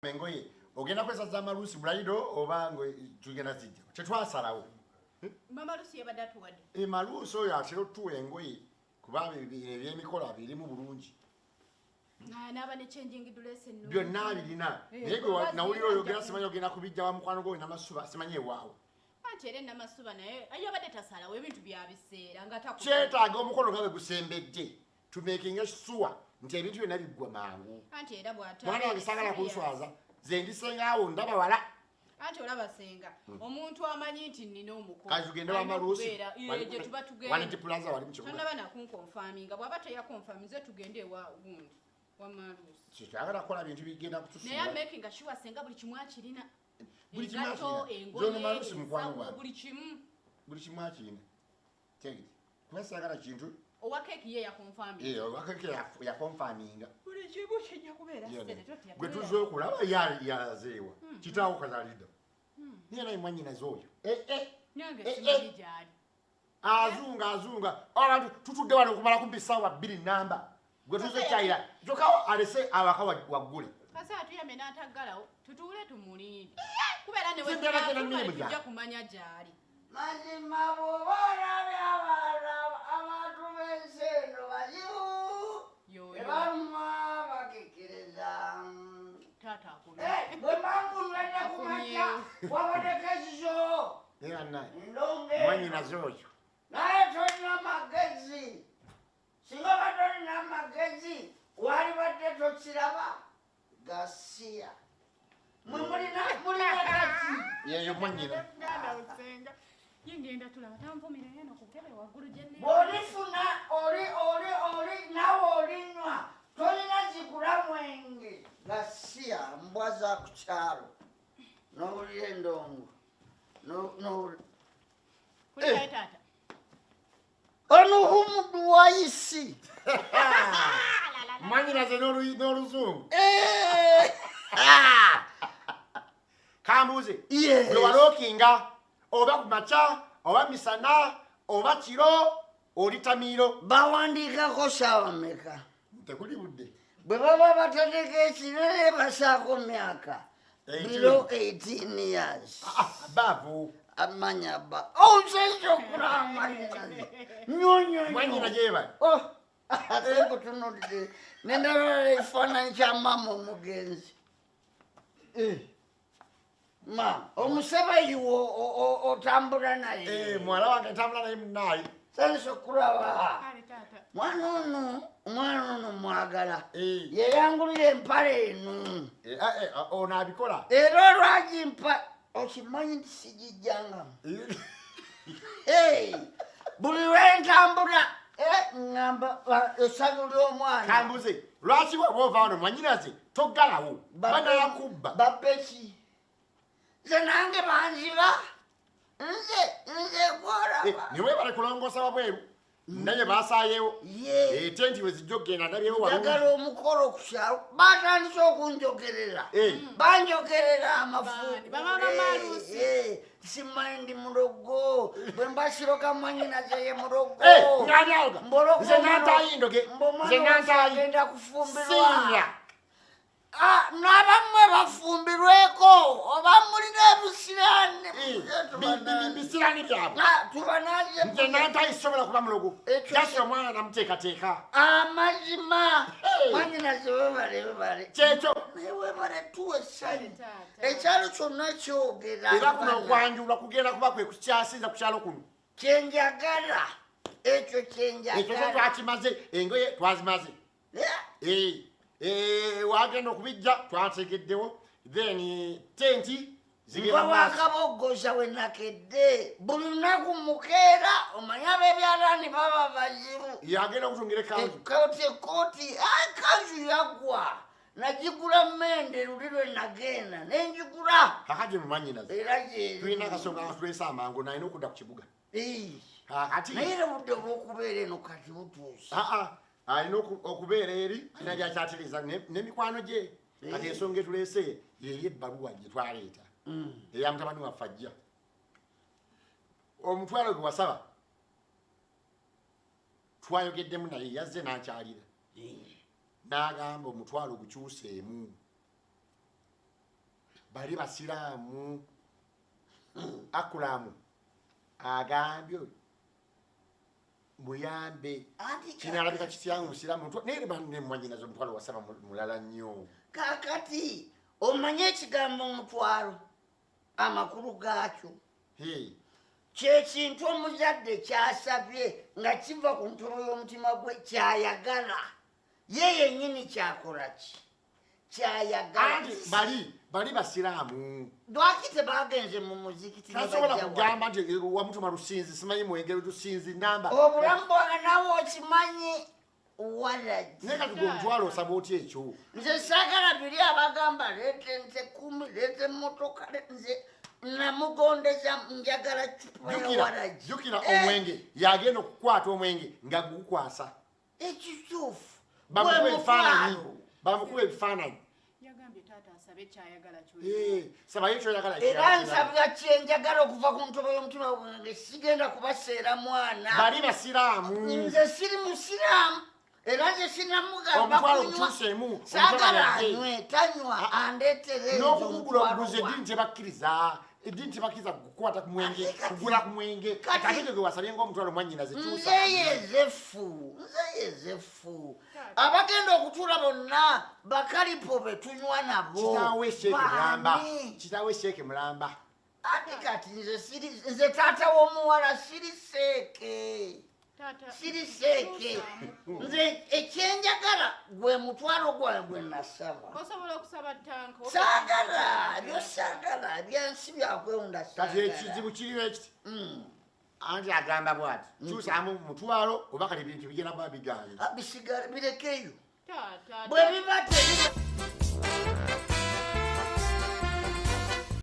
Mengoye ogenda kwesa za malusi bulaido obango tugenda zijja tetwasalawo mama lusi yabadde atuwadde malusi oyo atero tuwa engoye kuba ebyemikola birimu bulungi n'aba ne changing dress no byonna birina naye gwe nawulira oyogera simanyi ogenda kubijja wa mukwano gwo namasuba simanyi ewaawo anti era namasuba naye ayabadde tasalawo ebintu bya biseera nga takuba kyetaaga omukono nga bwe gusembedde tumekinga sure nti ebintu byonna biggwa mangu anti era bw'ata mwana wange sagala kunswaza ze ndisengaawo ndaba wala anti olaba senga omuntu amanyi nti nnina omukono kati tugende wamalusi gye tuba tugenda waneti plaza wali mukibuga tandaba nakunkonfaminga bw'aba teyakonfamize tugende ewa gundi wamalusi kyagala kukola bintu bigenda kutusuula naye making sure senga buli kimu akirina buli kimu akirina zono malusi mukwano gwange buli kimu akirina tegiti kuba sagala kintu owa keki ye yakonfaminga owa keki yakonfaminga buli kimu kijja kubeera gwe tuze okulaba yalazeewa kitaawo kazalidda niye naye mwanyinaze oyo nange simanyi gyali azunga abantu tutudde wano okumala kumpi ssaawa 2 namba gwe tuze kyayira kyokka alese awaka waggule kase atuyambe n'ataggalawo tutuule tumulinde kubeera ne wetujja kumanya gyali mazima bw'oba olabye abantu b'ensi eno bazibu ebamwa bakekereza taata bwe mankunuladde ku makya wabadeko ekizo era naye ndonge mwanyinaze oyo naye tolina magezi singa oba tolina magezi wali badde tokiraba gasiya mwe mulina taki yeyo mwanyina yengenda tulaba tanvumira yeno ku ntebe waggulu gyenne bw'olifuna oli nawe olinywa tolina zigula mwenge gasiya mbwa za ku kyalo n'owulira endongo kulikaye taata onuhumudu waisi mwanyinaze n'oluzungu kambuuze gwe walookinga oba ku makya oba misana oba kiro oli tamiiro bawandiikako saawa meka tekuli budde bwe baba batateka ekirere basaako myaka below 18 years baavu amanya ba onsesa okulamanyinaze mwanyina gyebali ate nkutunulire nendalala ekifaananyi kya mama omugenzi ma omusebayiwo otambula naye muwala wange ntambula naye munaayi sanisa okulaba mwana ono mwagala yeyangulira empale eno ono abikola era olwagimpa okimanyi nti sigijjangamu buli lwentambula ngamba esalu ly'omwana kambuze lwaki waba ova wano mwanyinaze toggalawo banayakubba bapeki nze nange banziba nze gworaba niwe bali kulongoosa wabweru naye basaayewo tenti we zijja okgenda ndabyewo njagala omukolo ku kyalo batandise okunjogerera banjogerera amafuuku simanyi ndi mulogo bwe mbasiroka mwanyinaze ye mulogo mbomwana agenda kufumbirwa n'abamwe bafumbirweko oba mulina bisirani byabwe nze nantayisobola kuba mulogo jasi omwana namuteekateeka amazima mwanyinaze webale kyekyo naye webale tuwa essanyu ekyalo kyonna kyogera era kuno okwanjula kugenda kuba kwe kukyasinza ku kyalo kuno kyenjagala ekyo ekyo twakimaze engoye twazimaze wagenda okubijja twategeddewo then tenti wakabogoza wenakedde buli lunaku mukeera omanye abebyalaani baba bazibu yagenda okutungira ekooti kanzu yagwa nagigula mmende luli lwe nagenda nenjigula kakagye mumanyinaze era gyeri tulina akasonga katulesa amangu nalina okudda ku kibuga kati naye era budde bwokubeera eno kati butuusa alina okubeera eri alina gyakyatereza n'emikwano gye kati ensonga etulese yeyo ebbaluwa gye twaleeta eya mutabani waffe ajja omutwalo gwe wasaba twayogeddemu naye yazze n'akyalira n'agamba omutwalo gukyuseemu bali basiraamu akulamu agambye muyambe kinalabika kityangu musiraamu naye nemwanyinazo omutwalo wasaba mulala nnyo kakati omanye ekigambo omutwalo amakulu gaakyo kyekintu omuzadde kyasabye nga kiva ku ntobo y'omutima gwe kyayagala ye yennyini kyakola ki kyayagala bali basiraamu lwaki tebagenze mu muzikiti tasobola kugamba nti wamutuma lusinzi simanyi mwengeri lusinzi namba obulamu bwange nawe okimanyi Waragi naye kati gwe omutwalo osaba otya ekyo nze saagala biri abagamba leete nze 10 leete emmotoka nze namugondeza njagala Waragi jukira omwenge yagenda okukwata omwenge nga gukwasa ekituufu bamukuba ebifaananyi yagambye taata asabe kyayagala sabayo kyoyagala era nsabira kyenjagala okuva ku ntobo y'omutima gwange sigenda kubaseera mwana bali basiraamu nze siri musiraamu era nze sinamugamba kunywa saagala anywe tanywa andeetere n'okukugula okuguza eddiini tebakkiriza eddiini tebakkiriza kukwata ku mwenge kugula ku mwenge kati gwe wasabye ng'omutwalo mwannyinaze nzeyezefu abagenda okutuula bonna bakalipo be tunywa nabo kitaawe sheeke mulamba ate kati nze taata w'omuwala siri seeke nze ekyenjagala gwe mutwalo gwange gwe nasaba saagala byo saagala byansi byakwewunda kati ekizibu kiriwo ekiti anti agamba bwati kyusamu mutwalo oba kati bintu bigenda kuba biganye birekeyo bwe biba